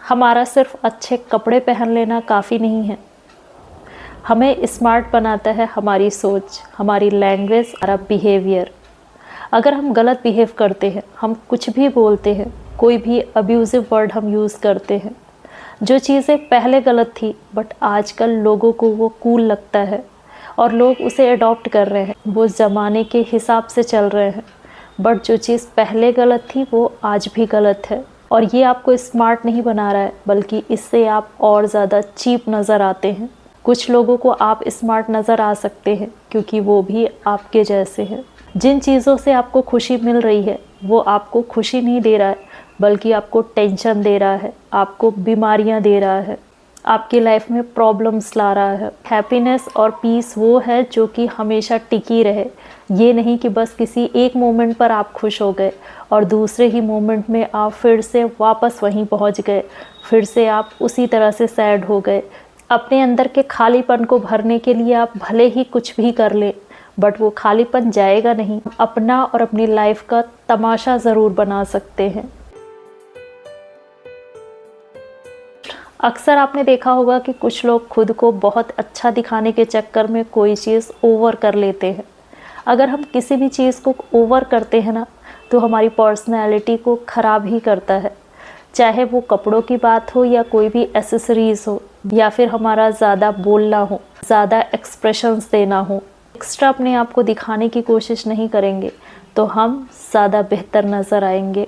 हमारा सिर्फ अच्छे कपड़े पहन लेना काफ़ी नहीं है। हमें स्मार्ट बनाता है हमारी सोच, हमारी लैंग्वेज, हमारा बिहेवियर। अगर हम गलत बिहेव करते हैं, हम कुछ भी बोलते हैं, कोई भी अब्यूज़िव वर्ड हम यूज़ करते हैं, जो चीज़ें पहले गलत थी बट आजकल लोगों को वो कूल लगता है और लोग उसे अडॉप्ट कर रहे हैं, वो ज़माने के हिसाब से चल रहे हैं, बट जो चीज़ पहले गलत थी वो आज भी गलत है। और ये आपको स्मार्ट नहीं बना रहा है, बल्कि इससे आप और ज़्यादा चीप नज़र आते हैं। कुछ लोगों को आप स्मार्ट नज़र आ सकते हैं क्योंकि वो भी आपके जैसे हैं। जिन चीज़ों से आपको खुशी मिल रही है वो आपको खुशी नहीं दे रहा है, बल्कि आपको टेंशन दे रहा है, आपको बीमारियां दे रहा है, आपकी लाइफ में प्रॉब्लम्स ला रहा है। हैप्पीनेस और पीस वो है जो कि हमेशा टिकी रहे। ये नहीं कि बस किसी एक मोमेंट पर आप खुश हो गए और दूसरे ही मोमेंट में आप फिर से वापस वहीं पहुंच गए, फिर से आप उसी तरह से सैड हो गए। अपने अंदर के खालीपन को भरने के लिए आप भले ही कुछ भी कर लें, बट वो खालीपन जाएगा नहीं। अपना और अपनी लाइफ का तमाशा ज़रूर बना सकते हैं। अक्सर आपने देखा होगा कि कुछ लोग खुद को बहुत अच्छा दिखाने के चक्कर में कोई चीज़ ओवर कर लेते हैं। अगर हम किसी भी चीज़ को ओवर करते हैं ना, तो हमारी पर्सनैलिटी को ख़राब ही करता है। चाहे वो कपड़ों की बात हो या कोई भी एसेसरीज़ हो, या फिर हमारा ज़्यादा बोलना हो, ज़्यादा एक्सप्रेशंस देना हो, एक्स्ट्रा अपने आप को दिखाने की कोशिश नहीं करेंगे तो हम ज़्यादा बेहतर नज़र आएंगे।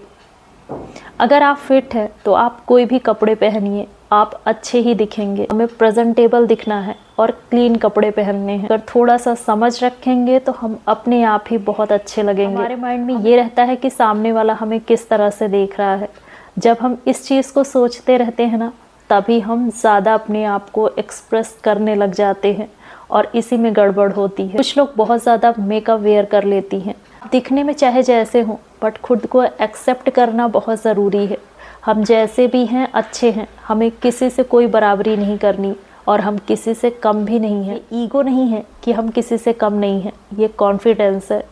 अगर आप फिट हैं तो आप कोई भी कपड़े पहनिए, आप अच्छे ही दिखेंगे। हमें प्रेजेंटेबल दिखना है और क्लीन कपड़े पहनने हैं। अगर थोड़ा सा समझ रखेंगे तो हम अपने आप ही बहुत अच्छे लगेंगे। हमारे माइंड में ये रहता है कि सामने वाला हमें किस तरह से देख रहा है। जब हम इस चीज़ को सोचते रहते हैं ना, तभी हम ज़्यादा अपने आप को एक्सप्रेस करने लग जाते हैं और इसी में गड़बड़ होती है। कुछ लोग बहुत ज़्यादा मेकअप वेयर कर लेती हैं। दिखने में चाहे जैसे हों, बट खुद को एक्सेप्ट करना बहुत ज़रूरी है। हम जैसे भी हैं अच्छे हैं, हमें किसी से कोई बराबरी नहीं करनी और हम किसी से कम भी नहीं हैं। ईगो नहीं है कि हम किसी से कम नहीं हैं, ये कॉन्फिडेंस है।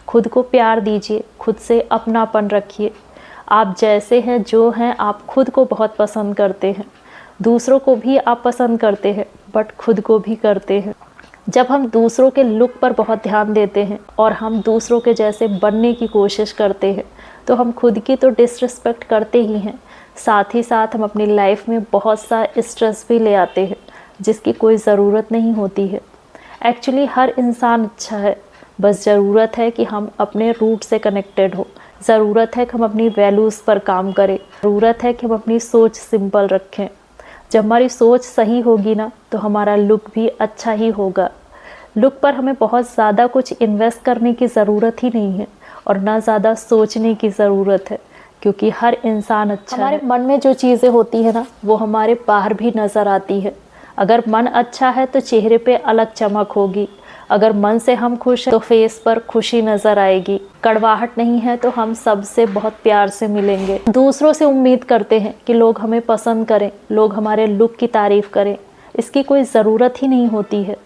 खुद को प्यार दीजिए, खुद से अपनापन रखिए। आप जैसे हैं, जो हैं, आप खुद को बहुत पसंद करते हैं। दूसरों को भी आप पसंद करते हैं, बट खुद को भी करते हैं। जब हम दूसरों के लुक पर बहुत ध्यान देते हैं और हम दूसरों के जैसे बनने की कोशिश करते हैं, तो हम खुद की तो डिसरिस्पेक्ट करते ही हैं, साथ ही साथ हम अपनी लाइफ में बहुत सा स्ट्रेस भी ले आते हैं जिसकी कोई ज़रूरत नहीं होती है। एक्चुअली हर इंसान अच्छा है, बस ज़रूरत है कि हम अपने रूट से कनेक्टेड हो। ज़रूरत है कि हम अपनी वैल्यूज़ पर काम करें। ज़रूरत है कि हम अपनी सोच सिंपल रखें। जब हमारी सोच सही होगी ना, तो हमारा लुक भी अच्छा ही होगा। लुक पर हमें बहुत ज़्यादा कुछ इन्वेस्ट करने की ज़रूरत ही नहीं है और ना ज़्यादा सोचने की ज़रूरत है, क्योंकि हर इंसान अच्छा है। हमारे मन में जो चीज़ें होती है ना, वो हमारे बाहर भी नज़र आती है। अगर मन अच्छा है तो चेहरे पे अलग चमक होगी। अगर मन से हम खुश हैं तो फेस पर खुशी नज़र आएगी। कड़वाहट नहीं है तो हम सबसे बहुत प्यार से मिलेंगे। दूसरों से उम्मीद करते हैं कि लोग हमें पसंद करें, लोग हमारे लुक की तारीफ़ करें। इसकी कोई ज़रूरत ही नहीं होती है।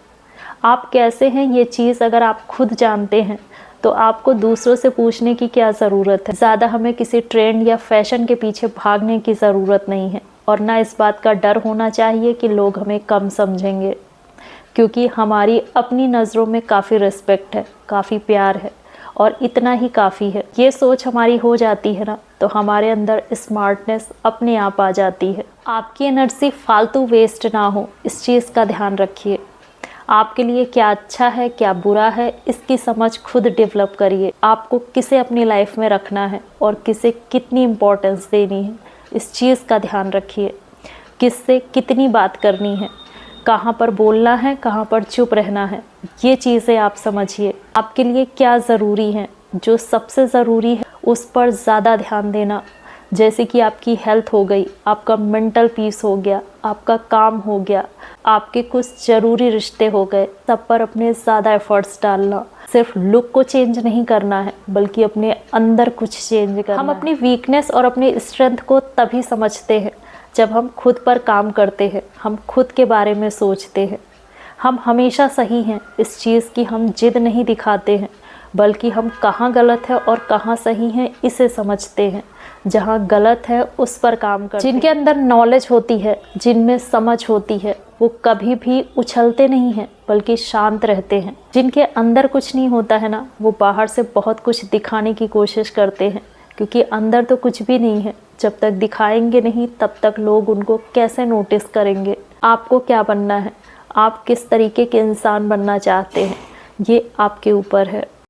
आप कैसे हैं ये चीज़ अगर आप खुद जानते हैं तो आपको दूसरों से पूछने की क्या ज़रूरत है। ज़्यादा हमें किसी ट्रेंड या फैशन के पीछे भागने की ज़रूरत नहीं है और ना इस बात का डर होना चाहिए कि लोग हमें कम समझेंगे, क्योंकि हमारी अपनी नज़रों में काफ़ी रिस्पेक्ट है, काफ़ी प्यार है और इतना ही काफ़ी है। ये सोच हमारी हो जाती है ना, तो हमारे अंदर स्मार्टनेस अपने आप आ जाती है। आपकी एनर्जी फालतू वेस्ट ना हो, इस चीज़ का ध्यान रखिए। आपके लिए क्या अच्छा है, क्या बुरा है, इसकी समझ खुद डेवलप करिए। आपको किसे अपनी लाइफ में रखना है और किसे कितनी इम्पोर्टेंस देनी है, इस चीज़ का ध्यान रखिए। किससे कितनी बात करनी है, कहाँ पर बोलना है, कहाँ पर चुप रहना है, ये चीज़ें आप समझिए। आपके लिए क्या ज़रूरी है, जो सबसे ज़रूरी है उस पर ज़्यादा ध्यान देना। जैसे कि आपकी हेल्थ हो गई, आपका मेंटल पीस हो गया, आपका काम हो गया, आपके कुछ ज़रूरी रिश्ते हो गए, सब पर अपने ज़्यादा एफर्ट्स डालना। सिर्फ लुक को चेंज नहीं करना है, बल्कि अपने अंदर कुछ चेंज करना है। हम अपनी वीकनेस और अपनी स्ट्रेंथ को तभी समझते हैं जब हम खुद पर काम करते हैं, हम खुद के बारे में सोचते हैं। हम हमेशा सही हैं, इस चीज़ की हम जिद नहीं दिखाते हैं, बल्कि हम कहाँ गलत है और कहाँ सही हैं इसे समझते हैं। जहाँ गलत है उस पर काम करते हैं। जिनके अंदर नॉलेज होती है, जिनमें समझ होती है, वो कभी भी उछलते नहीं हैं बल्कि शांत रहते हैं। जिनके अंदर कुछ नहीं होता है ना, वो बाहर से बहुत कुछ दिखाने की कोशिश करते हैं, क्योंकि अंदर तो कुछ भी नहीं है। जब तक दिखाएंगे नहीं तब तक लोग उनको कैसे नोटिस करेंगे। आपको क्या बनना है, आप किस तरीके के इंसान बनना चाहते हैं, ये आपके ऊपर है।